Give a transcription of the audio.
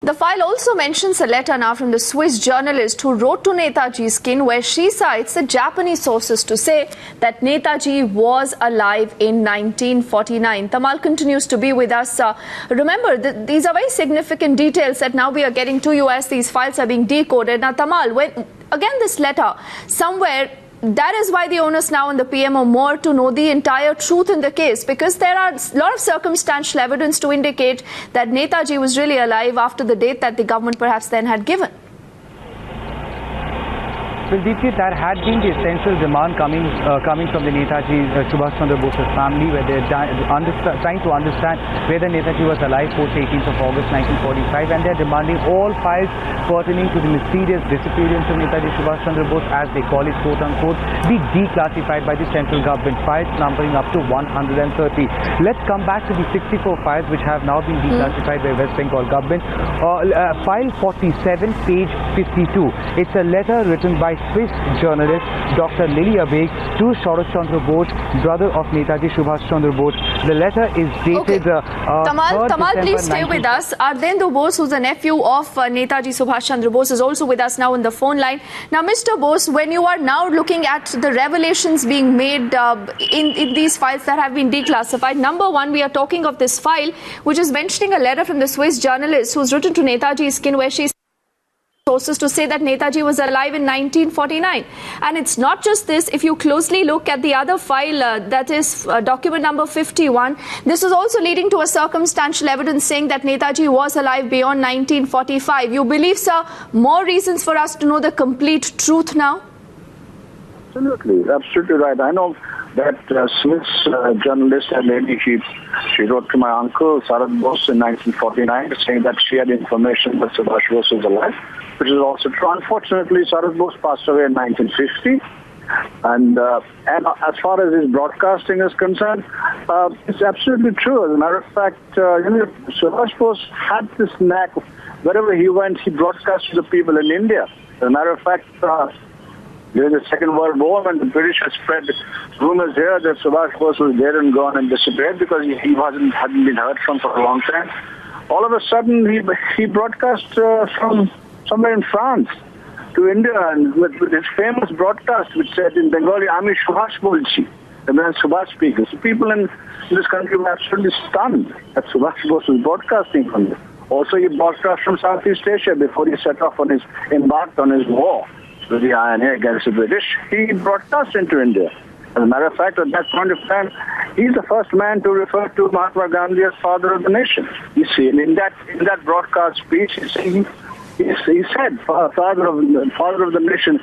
The file also mentions a letter now from the Swiss journalist who wrote to Netaji's kin, where she cites the Japanese sources to say that Netaji was alive in 1949. Tamal continues to be with us. Remember, these are very significant details that now we are getting to you as these files are being decoded. Now, Tamal, again this letter, somewhere that is why the onus now on the PM or more to know the entire truth in the case, because there are a lot of circumstantial evidence to indicate that Netaji was really alive after the date that the government perhaps then had given. Well, Deepthi, that had been the essential demand coming from the Netaji Subhash Chandra Bose's family, where they're trying to understand whether Netaji was alive post 18th of August 1945, and they're demanding all files pertaining to the mysterious disappearance of Netaji Subhash Chandra Bose, as they call it, quote unquote, be declassified by the central government, files numbering up to 130. Let's come back to the 64 files which have now been declassified by West Bengal government. File 47, page 52. It's a letter written by Swiss journalist Dr. Lily Abeg to Sharat Chandra Bose, brother of Netaji Subhash Chandra Bose. The letter is dated Tamal, please stay with us. Ardendra Bose, who's a nephew of Netaji Subhash Chandra Bose, is also with us now on the phone line. Now, Mr. Bose, when you are now looking at the revelations being made in these files that have been declassified, number one, we are talking of this file which is mentioning a letter from the Swiss journalist who's written to Netaji's kin, where she sources to say that Netaji was alive in 1949. And it's not just this. If you closely look at the other file, that is document number 51, this is also leading to a circumstantial evidence saying that Netaji was alive beyond 1945. You believe, sir, more reasons for us to know the complete truth now? Absolutely right. I know that Swiss journalist, a lady, she wrote to my uncle, Sharat Bose, in 1949, saying that she had information that Subhash Bose was alive, which is also true. Unfortunately, Sharat Bose passed away in 1950. And as far as his broadcasting is concerned, it's absolutely true. As a matter of fact, Subhash Bose had this knack. Wherever he went, he broadcast to the people in India. As a matter of fact, during the Second World War, when the British had spread rumors here that Subhash Bose was dead and gone and disappeared because he hadn't been heard from for a long time, all of a sudden he broadcast from somewhere in France to India, and with his famous broadcast which said in Bengali, "Ami Subhash bolchi," and then Subhash speakers. So people in this country were absolutely stunned that Subhash Bose was broadcasting from there. Also, he broadcast from Southeast Asia before he set off on embarked on his war with the INA against the British. He broadcast into India. As a matter of fact, at that point of time, he's the first man to refer to Mahatma Gandhi as father of the nation. You see, and in that broadcast speech, he said, father of the nation.